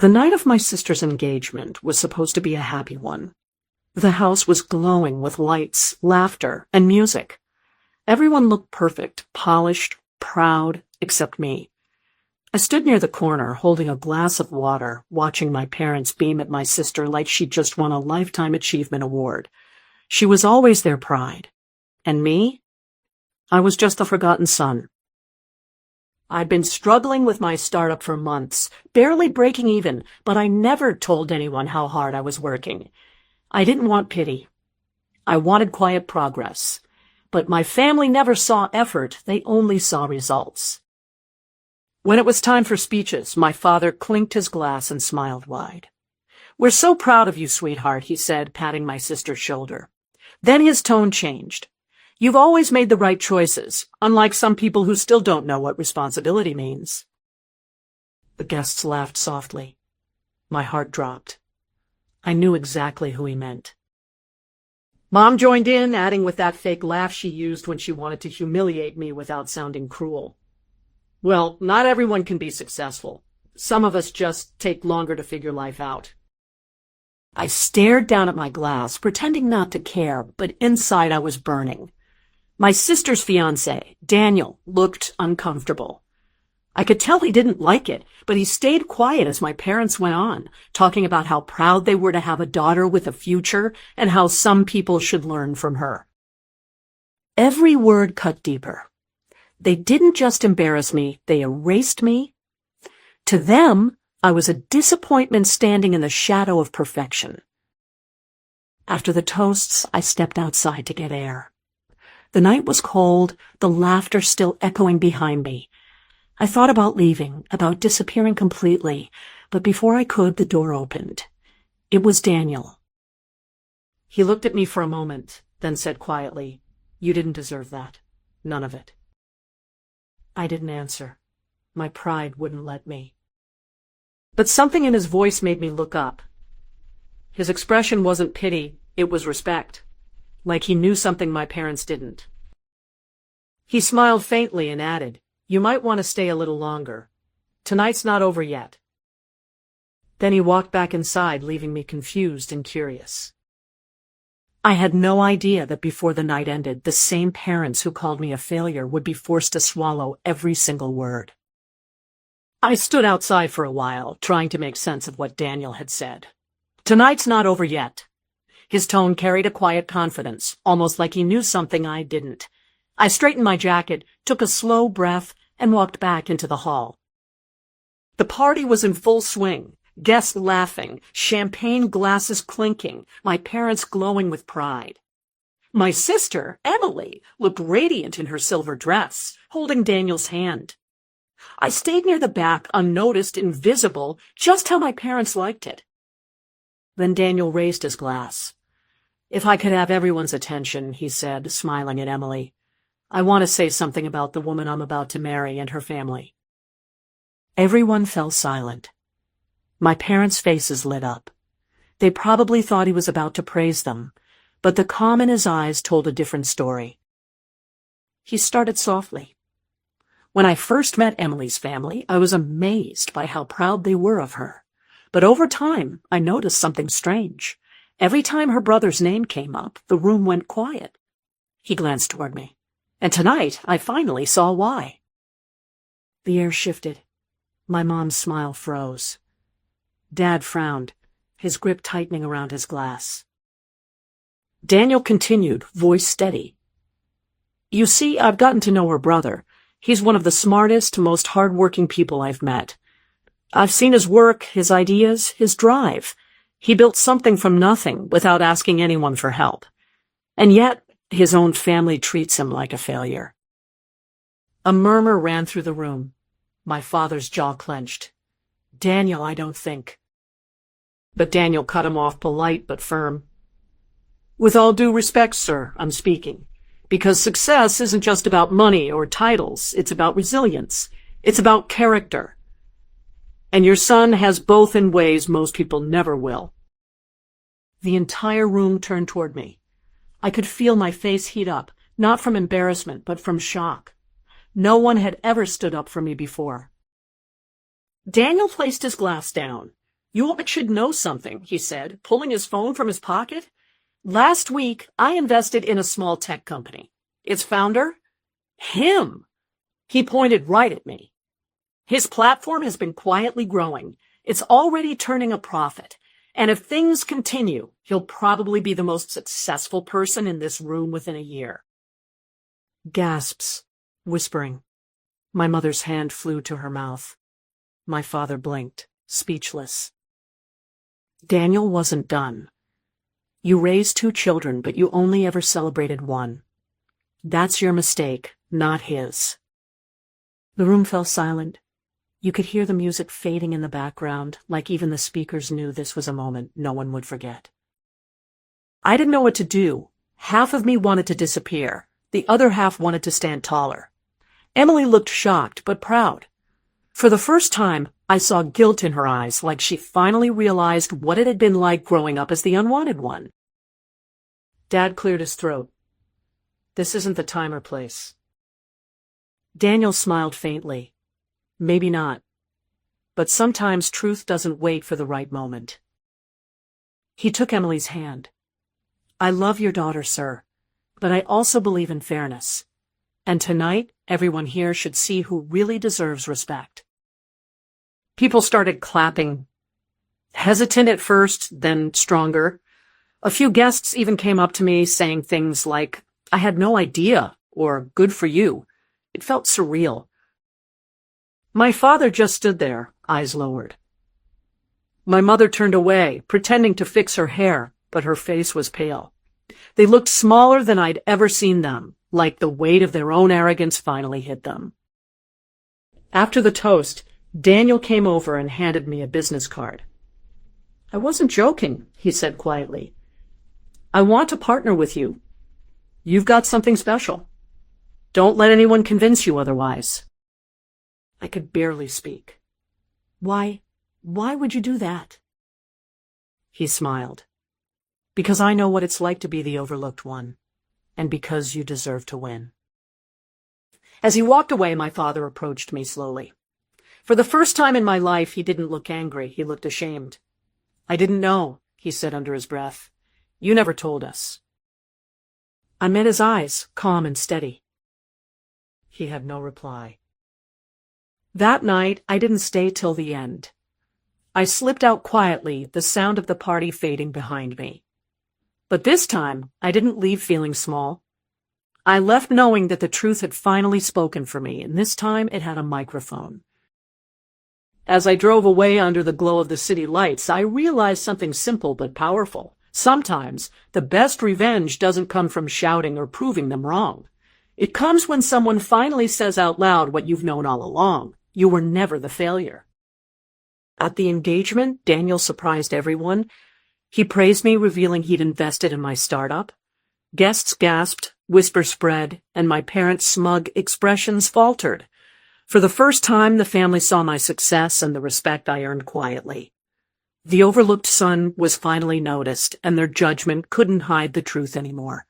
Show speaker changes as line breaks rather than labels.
The night of my sister's engagement was supposed to be a happy one. The house was glowing with lights, laughter, and music. Everyone looked perfect, polished, proud, except me. I stood near the corner, holding a glass of water, watching my parents beam at my sister like she'd just won a Lifetime Achievement Award. She was always their pride. And me? I was just the forgotten son. I'd been struggling with my startup for months, barely breaking even, but I never told anyone how hard I was working. I didn't want pity. I wanted quiet progress. But my family never saw effort, they only saw results. When it was time for speeches, my father clinked his glass and smiled wide. "We're so proud of you, sweetheart," he said, patting my sister's shoulder. Then his tone changed. "You've always made the right choices, unlike some people who still don't know what responsibility means." The guests laughed softly. My heart dropped. I knew exactly who he meant. Mom joined in, adding with that fake laugh she used when she wanted to humiliate me without sounding cruel. "Well, not everyone can be successful. Some of us just take longer to figure life out." I stared down at my glass, pretending not to care, but inside I was burning. My sister's fiancé, Daniel, looked uncomfortable. I could tell he didn't like it, but he stayed quiet as my parents went on, talking about how proud they were to have a daughter with a future and how some people should learn from her. Every word cut deeper. They didn't just embarrass me, they erased me. To them, I was a disappointment standing in the shadow of perfection. After the toasts, I stepped outside to get air. The night was cold, the laughter still echoing behind me. I thought about leaving, about disappearing completely, but before I could, the door opened. It was Daniel. He looked at me for a moment, then said quietly, "You didn't deserve that. None of it." I didn't answer. My pride wouldn't let me. But something in his voice made me look up. His expression wasn't pity, it was respect. Like he knew something my parents didn't. He smiled faintly and added, "You might want to stay a little longer. Tonight's not over yet." Then he walked back inside, leaving me confused and curious. I had no idea that before the night ended, the same parents who called me a failure would be forced to swallow every single word. I stood outside for a while, trying to make sense of what Daniel had said. "Tonight's not over yet." His tone carried a quiet confidence, almost like he knew something I didn't. I straightened my jacket, took a slow breath, and walked back into the hall. The party was in full swing, guests laughing, champagne glasses clinking, my parents glowing with pride. My sister, Emily, looked radiant in her silver dress, holding Daniel's hand. I stayed near the back, unnoticed, invisible, just how my parents liked it. Then Daniel raised his glass. "If I could have everyone's attention," he said, smiling at Emily. "I want to say something about the woman I'm about to marry and her family." Everyone fell silent. My parents' faces lit up. They probably thought he was about to praise them, but the calm in his eyes told a different story. He started softly. "When I first met Emily's family, I was amazed by how proud they were of her. But over time, I noticed something strange. Every time her brother's name came up, the room went quiet." He glanced toward me. "And tonight, I finally saw why." The air shifted. My mom's smile froze. Dad frowned, his grip tightening around his glass. Daniel continued, voice steady. "You see, I've gotten to know her brother. He's one of the smartest, most hard-working people I've met. I've seen his work, his ideas, his drive. He built something from nothing without asking anyone for help. And yet, his own family treats him like a failure." A murmur ran through the room. My father's jaw clenched. "Daniel, I don't think." But Daniel cut him off, polite but firm. "With all due respect, sir, I'm speaking. Because success isn't just about money or titles, it's about resilience. It's about character. And your son has both in ways most people never will." The entire room turned toward me. I could feel my face heat up, not from embarrassment, but from shock. No one had ever stood up for me before. Daniel placed his glass down. You should know something, he said, pulling his phone from his pocket. Last week, I invested in a small tech company. Its founder? Him. He pointed right at me. His platform has been quietly growing. It's already turning a profit. And if things continue, he'll probably be the most successful person in this room within a year. Gasps, whispering. My mother's hand flew to her mouth. My father blinked, speechless. Daniel wasn't done. You raised 2 children, but you only ever celebrated one. That's your mistake, not his. The room fell silent. You could hear the music fading in the background, like even the speakers knew this was a moment no one would forget. I didn't know what to do. Half of me wanted to disappear. The other half wanted to stand taller. Emily looked shocked but proud. For the first time, I saw guilt in her eyes, like she finally realized what it had been like growing up as the unwanted one. Dad cleared his throat. This isn't the time or place. Daniel smiled faintly. Maybe not. But sometimes truth doesn't wait for the right moment. He took Emily's hand. I love your daughter, sir, but I also believe in fairness. And tonight, everyone here should see who really deserves respect. People started clapping. Hesitant at first, then stronger. A few guests even came up to me saying things like, I had no idea, or good for you. It felt surreal. My father just stood there, eyes lowered. My mother turned away, pretending to fix her hair, but her face was pale. They looked smaller than I'd ever seen them, like the weight of their own arrogance finally hit them. After the toast, Daniel came over and handed me a business card. I wasn't joking, he said quietly. I want to partner with you. You've got something special. Don't let anyone convince you otherwise. I could barely speak. Why would you do that? He smiled. Because I know what it's like to be the overlooked one, and because you deserve to win. As he walked away, my father approached me slowly. For the first time in my life, he didn't look angry, he looked ashamed. I didn't know, he said under his breath. You never told us. I met his eyes, calm and steady. He had no reply. That night, I didn't stay till the end. I slipped out quietly, the sound of the party fading behind me. But this time, I didn't leave feeling small. I left knowing that the truth had finally spoken for me, and this time it had a microphone. As I drove away under the glow of the city lights, I realized something simple but powerful. Sometimes, the best revenge doesn't come from shouting or proving them wrong. It comes when someone finally says out loud what you've known all along. You were never the failure. At the engagement, Daniel surprised everyone. He praised me, revealing he'd invested in my startup. Guests gasped, whispers spread, and my parents' smug expressions faltered. For the first time, the family saw my success and the respect I earned quietly. The overlooked son was finally noticed, and their judgment couldn't hide the truth anymore.